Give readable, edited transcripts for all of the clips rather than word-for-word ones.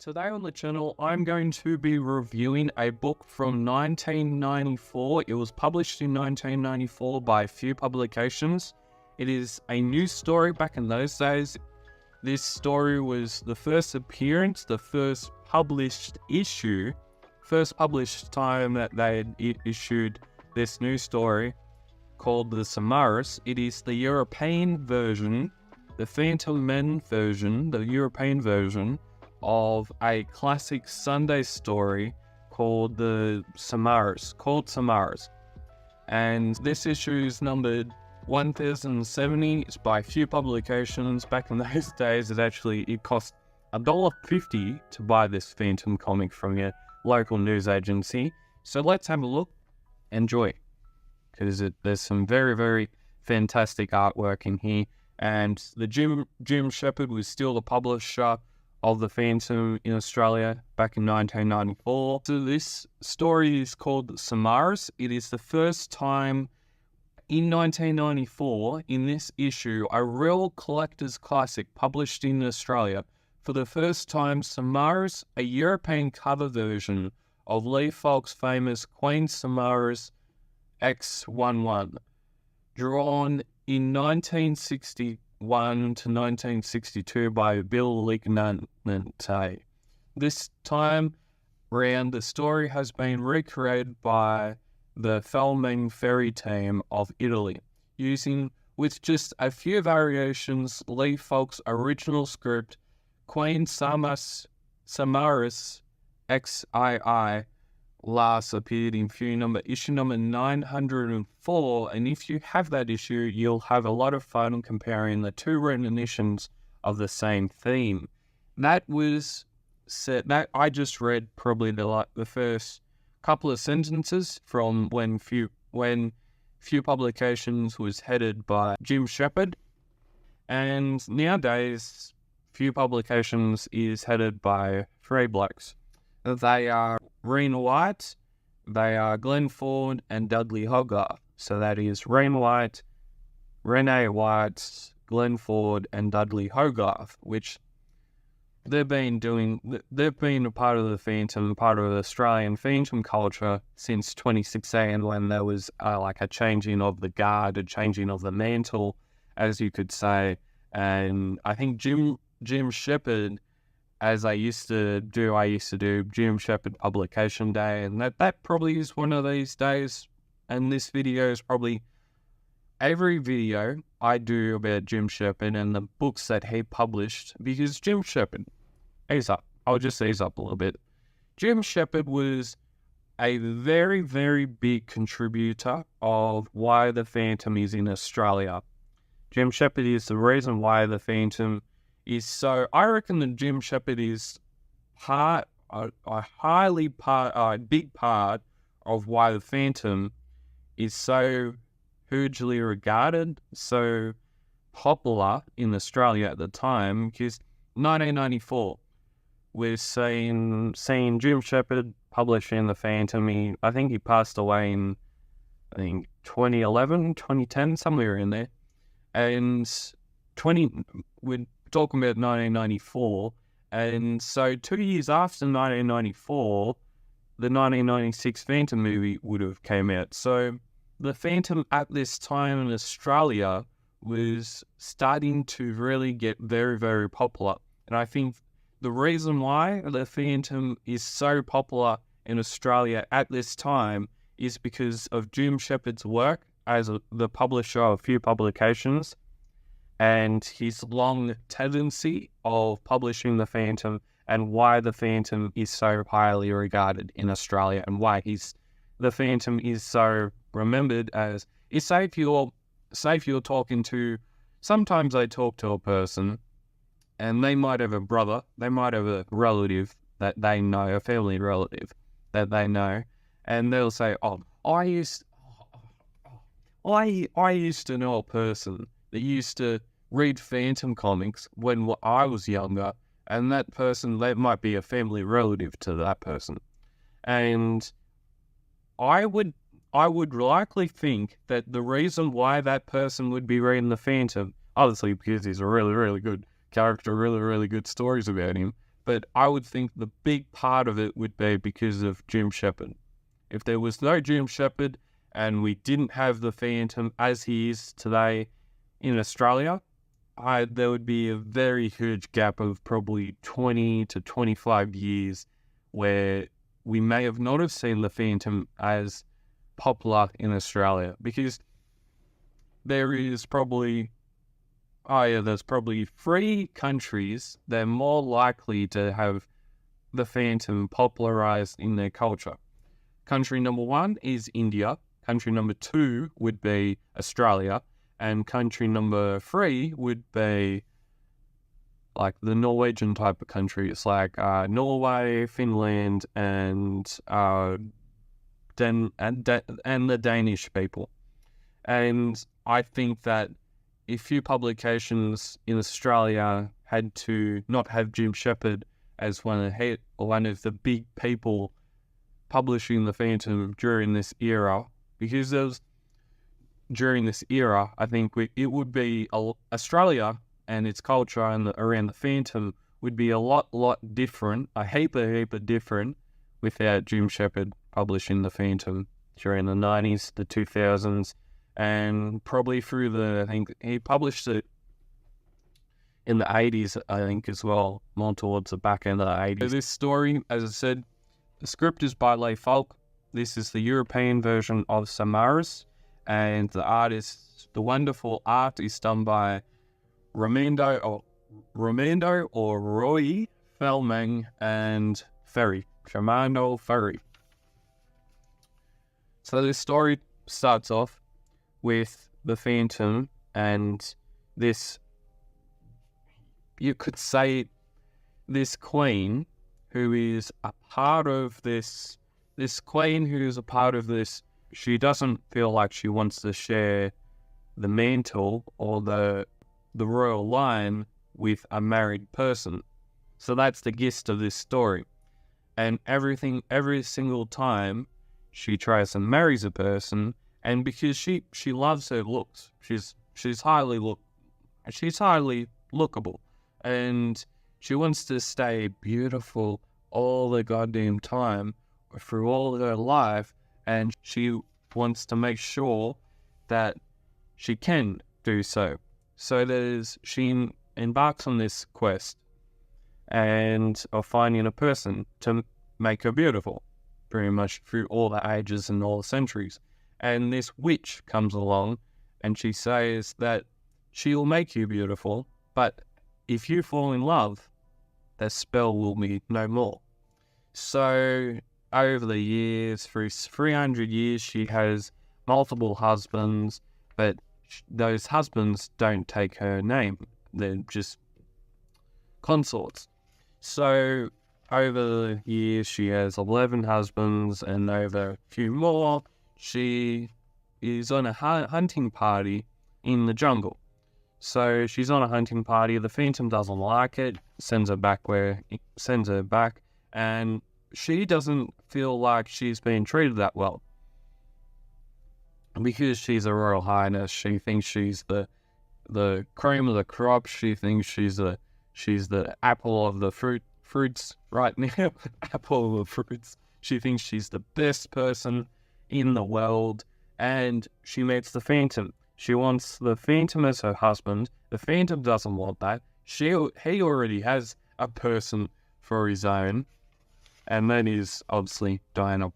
Today on the channel, I'm going to be reviewing a book from 1994. It was published in 1994 by Frew publications. It is a new story back in those days. This story was the first appearance, the first published issue, first published time that they had issued this new story called the Samaris. It is the European version, the Phantom Men version, the European version of a classic Sunday story called the Samaris, And this issue is numbered 1070. It's by Frew publications. Back in those days, it cost $1.50 to buy this Phantom comic from your local news agency. So let's have a look. Enjoy, because there's some very, very fantastic artwork in here. And the Jim Shepard was still the publisher of the Phantom in Australia back in 1994. So this story is called Samaris. It is the first time in 1994, in this issue, a real collector's classic published in Australia. For the first time, Samaris, a European cover version of Lee Falk's famous Queen Samaris X11, drawn in 1961 to 1962 by Bill Lignante. This time round, the story has been recreated by the Fellman Ferry team of Italy, using, with just a few variations, Lee Falk's original script, Queen Samaris XII, last appeared in issue number 904, and if you have that issue, you'll have a lot of fun comparing the two renditions of the same theme. That was set. That I just read probably the first couple of sentences from when Frew publications was headed by Jim Shepard, and nowadays Frew publications is headed by three blokes. They are Rena White, they are Glenn Ford, and Dudley Hogarth. So that is Renee White, Glenn Ford, and Dudley Hogarth, which they've been a part of the Phantom, part of the Australian Phantom culture since 2016, when there was like a changing of the guard, a changing of the mantle, as you could say. And I think Jim Shepard, as I used to do Jim Shepard Publication Day, and that probably is one of these days, and this video is probably every video I do about Jim Shepard and the books that he published, because Jim Shepard, I'll just ease up a little bit. Jim Shepard was a very, very big contributor of why the Phantom is in Australia. Jim Shepard is the reason why the Phantom is so. I reckon that Jim Shepard is a big part of why the Phantom is so hugely regarded, so popular in Australia at the time, because 1994, we're seeing Jim Shepard publishing the Phantom. I think he passed away in 2011, 2010, somewhere in there. And we're talking about 1994, and so 2 years after 1994, the 1996 Phantom movie would have came out. So the Phantom at this time in Australia was starting to really get very, very popular. And I think the reason why the Phantom is so popular in Australia at this time is because of Jim Shepard's work as the publisher of Frew publications, and his long tendency of publishing the Phantom, and why the Phantom is so highly regarded in Australia, and why the Phantom is so remembered as. Say if you're talking to, sometimes I talk to a person, and they might have a brother, they might have a relative that they know, a family relative that they know, and they'll say, I used to know a person that used to read Phantom comics when I was younger, and that person, that might be a family relative to that person. And I would likely think that the reason why that person would be reading the Phantom, obviously because he's a really, really good character, really, really good stories about him, But I would think the big part of it would be because of Jim Shepard. If there was no Jim Shepard and we didn't have the Phantom as he is today in Australia, there would be a very huge gap of probably 20 to 25 years where we may have not have seen the Phantom as popular in Australia, because there's probably 3 countries that are more likely to have the Phantom popularized in their culture. Country number 1 is India. Country number 2 would be Australia. And country number 3 would be like the Norwegian type of country. It's like Norway, Finland, and the Danish people. And I think that if few publications in Australia had to not have Jim Shepard as one of the big people publishing the Phantom during this era, because during this era, I think it would be Australia and its culture and around the Phantom would be a lot different, a heap of different, without Jim Shepard publishing the Phantom during the 90s, the 2000s, and probably through I think he published it in the 80s, I think, as well, more towards the back end of the 80s. So this story, as I said, the script is by Leigh Falk. This is the European version of Samaris, and the wonderful art is done by Romando or Roy Felmang and Shamano Ferry. So this story starts off with the Phantom and this, you could say, this queen who is a part of this, she doesn't feel like she wants to share the mantle or the royal line with a married person. So that's the gist of this story. And every single time she tries and marries a person, and because she loves her looks, she's highly lookable, and she wants to stay beautiful all the goddamn time through all her life, and she wants to make sure that she can do so. So she embarks on this quest of finding a person to make her beautiful, pretty much through all the ages and all the centuries. And this witch comes along and she says that she'll make you beautiful, but if you fall in love, that spell will be no more. So over the years, through 300 years, she has multiple husbands, but those husbands don't take her name. They're just consorts. So over the years, she has 11 husbands, and over a few more, she is on a hunting party in the jungle. So she's on a hunting party. The Phantom doesn't like it, sends her back, and she doesn't feel like she's being treated that well. Because she's a royal highness, she thinks she's the cream of the crop. She thinks she's the apple of the fruits right now. Apple of the fruits. She thinks she's the best person in the world, and she meets the Phantom. She wants the Phantom as her husband. The Phantom doesn't want that. He already has a person for his own, and that is obviously Diana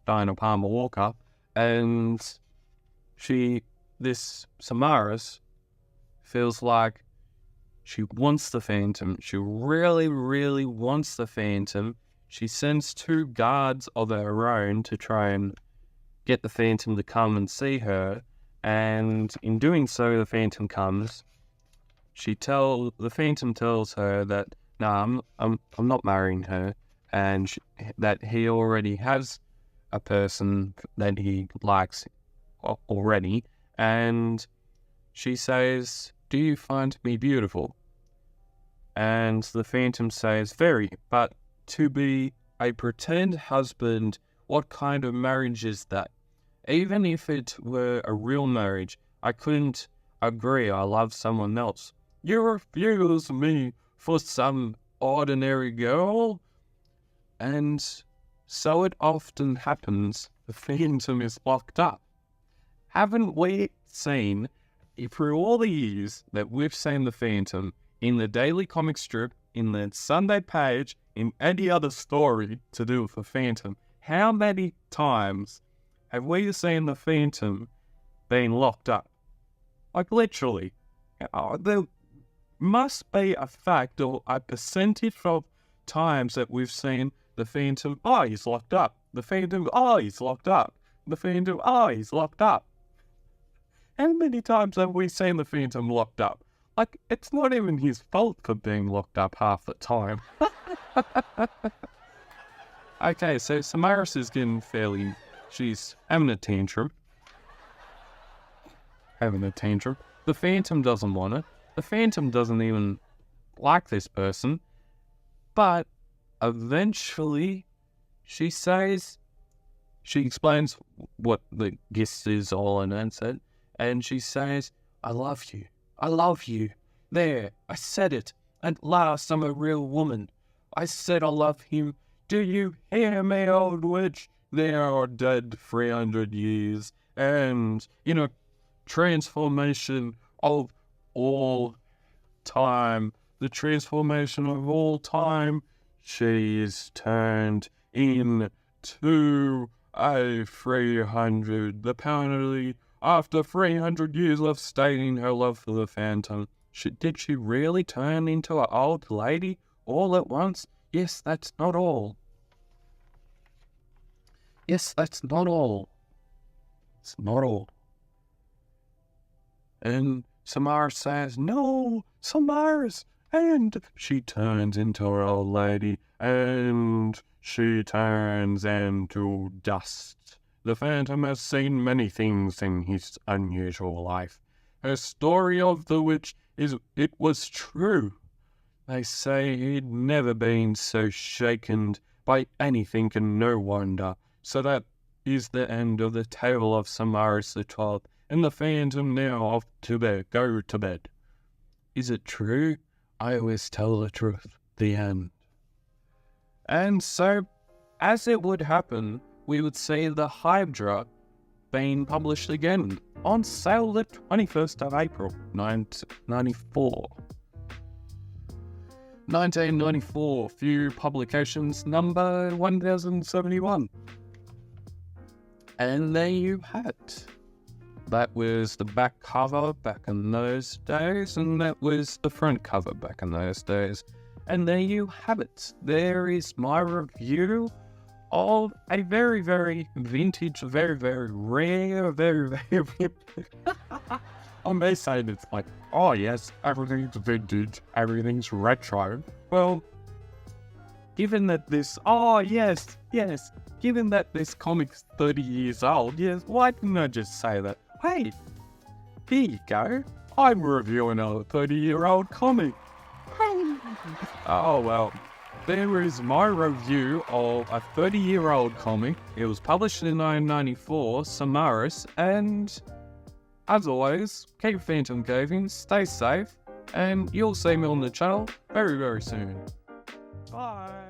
Palmer Walker. And this Samaris feels like she wants the Phantom. She really, really wants the Phantom. She sends 2 guards of her own to try and get the Phantom to come and see her. And in doing so, the Phantom comes. The Phantom tells her that, no, I'm not marrying her, and that he already has a person that he likes already. And she says, "Do you find me beautiful?" And the Phantom says, "Very, but to be a pretend husband, what kind of marriage is that? Even if it were a real marriage, I couldn't agree I love someone else. You refuse me for some ordinary girl. And so it often happens, the Phantom is locked up. Haven't we seen, through all the years that we've seen the Phantom, in the daily comic strip, in the Sunday page, in any other story to do with the Phantom, how many times have we seen the Phantom being locked up? Like, literally. There must be a fact or a percentage of times that we've seen the Phantom, oh, he's locked up. The Phantom, oh, he's locked up. The Phantom, oh, he's locked up. How many times have we seen the Phantom locked up? Like, it's not even his fault for being locked up half the time. Okay, so Samaris is getting she's having a tantrum. The Phantom doesn't want it. The Phantom doesn't even like this person. But eventually, she explains what the guest is all in answer, and she says, I love you. I love you. There, I said it. At last, I'm a real woman. I said I love him. Do you hear me, old witch? They are dead 300 years. And, transformation of all time. The transformation of all time. She is turned into a 300. Apparently, after 300 years of stating her love for the Phantom, did she really turn into an old lady all at once? Yes, that's not all. Yes, that's not all. It's not all. And Samaris says, no, Samaris. And she turns into an old lady, and she turns into dust. The Phantom has seen many things in his unusual life. Her story of the witch it was true. They say he'd never been so shaken by anything, and no wonder. So that is the end of the tale of Samaris the 12th, and the Phantom now off to bed. Go to bed. Is it true? I always tell the truth. The end. And so, as it would happen, we would see the Hydra being published again on sale the 21st of April, 1994. 1994, few publications, number 1071. And there you have it. That was the back cover back in those days, and that was the front cover back in those days. And there you have it. There is my review of a very, very vintage, very, very rare, very, very... I may say it's like, oh yes, everything's vintage, everything's retro. Well, given that this... Oh yes, given that this comic's 30 years old, yes, why didn't I just say that? Hey, here you go. I'm reviewing a 30-year-old comic. Oh, well, there is my review of a 30-year-old comic. It was published in 1994, Samaris, and as always, keep PhantomCaving, stay safe, and you'll see me on the channel very, very soon. Bye.